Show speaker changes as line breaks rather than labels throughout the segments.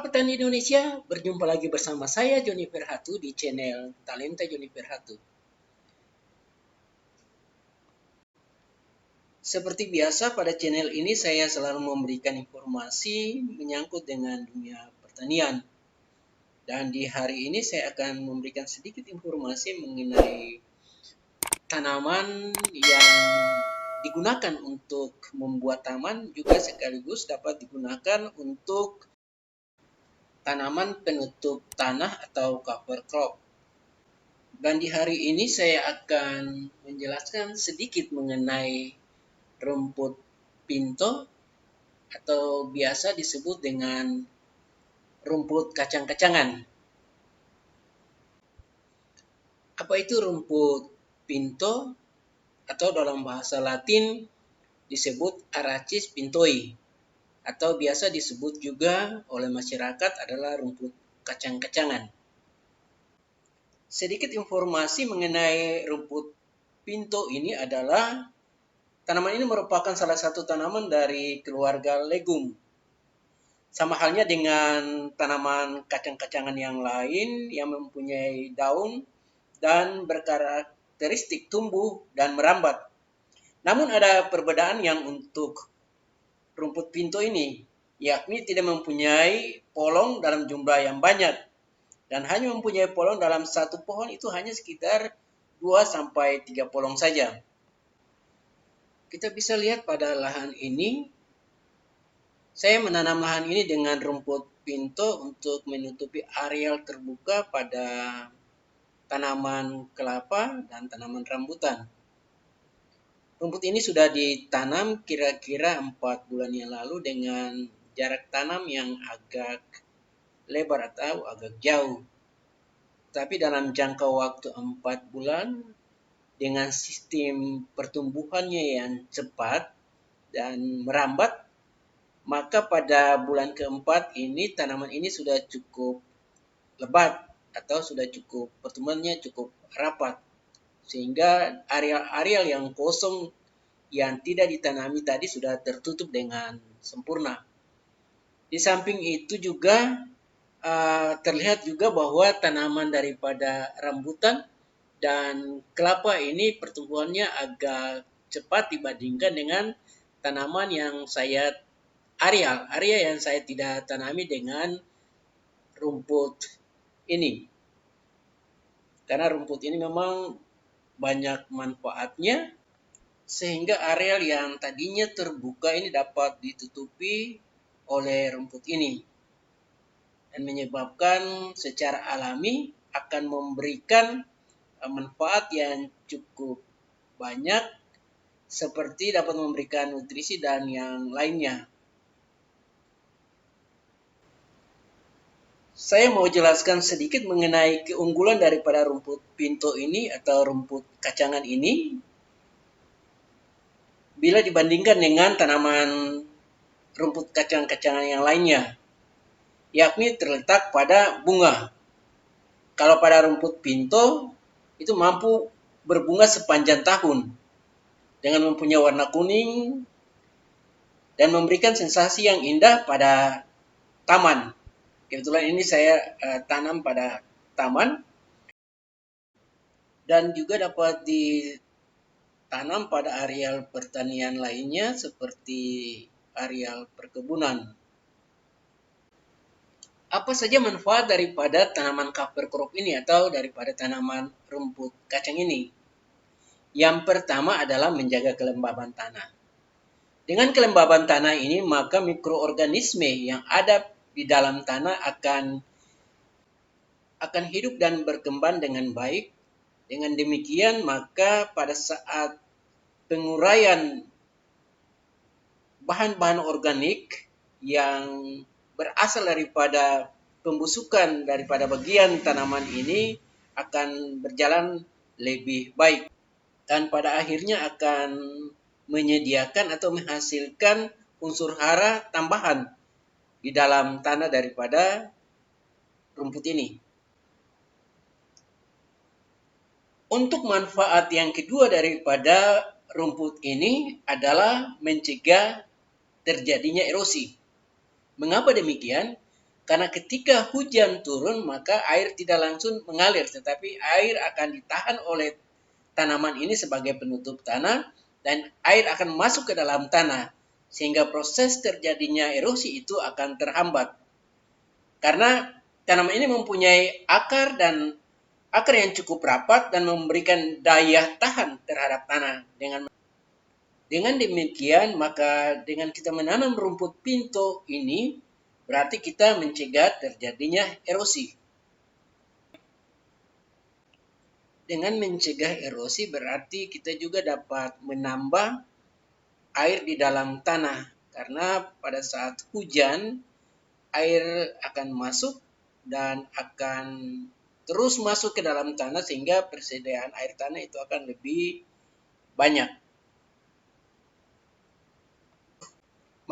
petani Indonesia, berjumpa lagi bersama saya Joni Perhatu di channel Talenta Joni Perhatu. Seperti biasa pada channel ini saya selalu memberikan informasi menyangkut dengan dunia pertanian. Dan di hari ini saya akan memberikan sedikit informasi mengenai tanaman yang digunakan untuk membuat taman juga sekaligus dapat digunakan untuk tanaman penutup tanah atau cover crop. Dan di hari ini saya akan menjelaskan sedikit mengenai rumput pinto atau biasa disebut dengan rumput kacang-kacangan. Apa itu rumput pinto atau dalam bahasa Latin disebut Arachis pintoi atau biasa disebut juga oleh masyarakat adalah rumput kacang-kacangan. Sedikit informasi mengenai rumput pinto ini adalah tanaman ini merupakan salah satu tanaman dari keluarga legum. Sama halnya dengan tanaman kacang-kacangan yang lain yang mempunyai daun dan berkarakteristik tumbuh dan merambat. Namun ada perbedaan yang untuk rumput pinto ini, yakni tidak mempunyai polong dalam jumlah yang banyak dan hanya mempunyai polong dalam satu pohon itu hanya sekitar 2-3 polong saja. Kita bisa lihat pada lahan ini, saya menanam lahan ini dengan rumput pinto untuk menutupi areal terbuka pada tanaman kelapa dan tanaman rambutan. Rumput ini sudah ditanam kira-kira 4 bulan yang lalu dengan jarak tanam yang agak lebar atau agak jauh. Tapi dalam jangka waktu 4 bulan, dengan sistem pertumbuhannya yang cepat dan merambat, maka pada bulan keempat ini tanaman ini sudah cukup lebat atau sudah cukup pertumbuhannya cukup rapat. Sehingga area-area yang kosong yang tidak ditanami tadi sudah tertutup dengan sempurna. Di samping itu juga terlihat juga bahwa tanaman daripada rambutan dan kelapa ini pertumbuhannya agak cepat dibandingkan dengan tanaman yang area yang saya tidak tanami dengan rumput ini. Karena rumput ini memang banyak manfaatnya, sehingga area yang tadinya terbuka ini dapat ditutupi oleh rumput ini. Dan menyebabkan secara alami akan memberikan manfaat yang cukup banyak, seperti dapat memberikan nutrisi dan yang lainnya. Saya mau jelaskan sedikit mengenai keunggulan daripada rumput pinto ini atau rumput kacangan ini bila dibandingkan dengan tanaman rumput kacang-kacangan yang lainnya, yakni terletak pada bunga. Kalau pada rumput pinto itu mampu berbunga sepanjang tahun dengan mempunyai warna kuning dan memberikan sensasi yang indah pada taman. Kebetulan ini saya tanam pada taman dan juga dapat ditanam pada areal pertanian lainnya seperti areal perkebunan. Apa saja manfaat daripada tanaman cover crop ini atau daripada tanaman rumput kacang ini? Yang pertama adalah menjaga kelembaban tanah. Dengan kelembaban tanah ini, maka mikroorganisme yang ada di dalam tanah akan hidup dan berkembang dengan baik. Dengan demikian, maka pada saat penguraian bahan-bahan organik yang berasal daripada pembusukan daripada bagian tanaman ini akan berjalan lebih baik. Dan pada akhirnya akan menyediakan atau menghasilkan unsur hara tambahan di dalam tanah daripada rumput ini. Untuk manfaat yang kedua daripada rumput ini adalah mencegah terjadinya erosi. Mengapa demikian? Karena ketika hujan turun, maka air tidak langsung mengalir, tetapi air akan ditahan oleh tanaman ini sebagai penutup tanah, dan air akan masuk ke dalam tanah, sehingga proses terjadinya erosi itu akan terhambat. Karena tanaman ini mempunyai akar yang cukup rapat dan memberikan daya tahan terhadap tanah. Dengan demikian, maka dengan kita menanam rumput pinto ini, berarti kita mencegah terjadinya erosi. Dengan mencegah erosi berarti kita juga dapat menambah air di dalam tanah. Karena pada saat hujan, air akan masuk dan akan terus masuk ke dalam tanah, sehingga persediaan air tanah itu akan lebih banyak.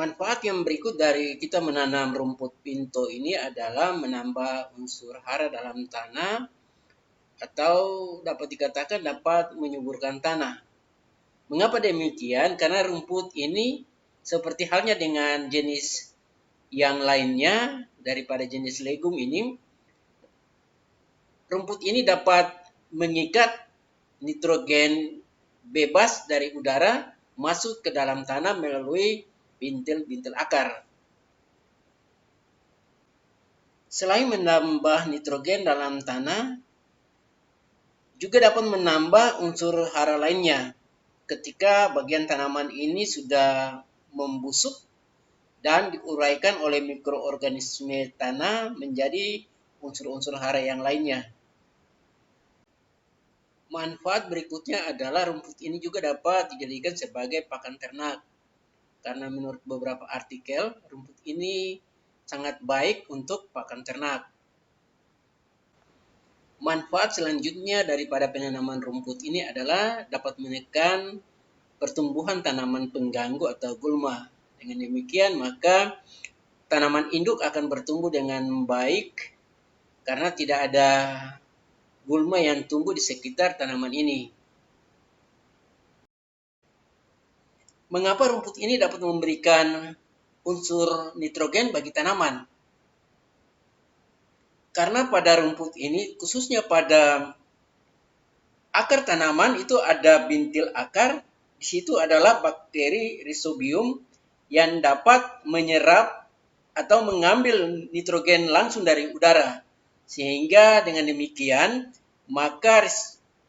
Manfaat yang berikut dari kita menanam rumput pinto ini adalah menambah unsur hara dalam tanah, atau dapat dikatakan dapat menyuburkan tanah. Mengapa demikian? Karena rumput ini seperti halnya dengan jenis yang lainnya daripada jenis legum ini, rumput ini dapat mengikat nitrogen bebas dari udara masuk ke dalam tanah melalui bintil-bintil akar. Selain menambah nitrogen dalam tanah, juga dapat menambah unsur hara lainnya. Ketika bagian tanaman ini sudah membusuk dan diuraikan oleh mikroorganisme tanah menjadi unsur-unsur hara yang lainnya. Manfaat berikutnya adalah rumput ini juga dapat dijadikan sebagai pakan ternak. Karena menurut beberapa artikel, rumput ini sangat baik untuk pakan ternak. Manfaat selanjutnya daripada penanaman rumput ini adalah dapat menekan pertumbuhan tanaman pengganggu atau gulma. Dengan demikian, maka tanaman induk akan bertumbuh dengan baik karena tidak ada gulma yang tumbuh di sekitar tanaman ini. Mengapa rumput ini dapat memberikan unsur nitrogen bagi tanaman? Karena pada rumput ini, khususnya pada akar tanaman, itu ada bintil akar. Di situ adalah bakteri Rhizobium yang dapat menyerap atau mengambil nitrogen langsung dari udara. Sehingga dengan demikian, maka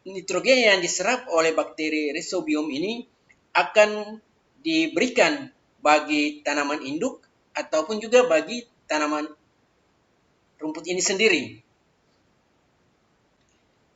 nitrogen yang diserap oleh bakteri Rhizobium ini akan diberikan bagi tanaman induk ataupun juga bagi tanaman rumput ini sendiri.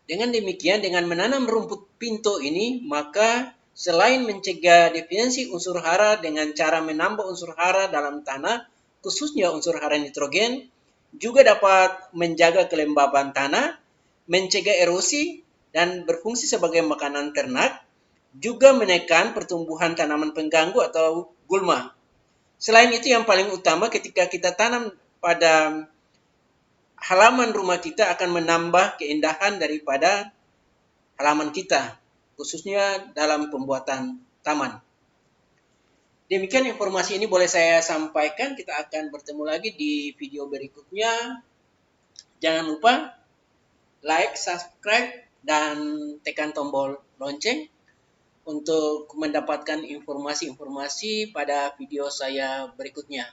Dengan demikian, dengan menanam rumput pinto ini, maka selain mencegah defisiensi unsur hara dengan cara menambah unsur hara dalam tanah, khususnya unsur hara nitrogen, juga dapat menjaga kelembaban tanah, mencegah erosi, dan berfungsi sebagai makanan ternak, juga menekan pertumbuhan tanaman pengganggu atau gulma. Selain itu, yang paling utama ketika kita tanam pada halaman rumah kita akan menambah keindahan daripada halaman kita, khususnya dalam pembuatan taman. Demikian informasi ini boleh saya sampaikan. Kita akan bertemu lagi di video berikutnya. Jangan lupa like, subscribe, dan tekan tombol lonceng untuk mendapatkan informasi-informasi pada video saya berikutnya.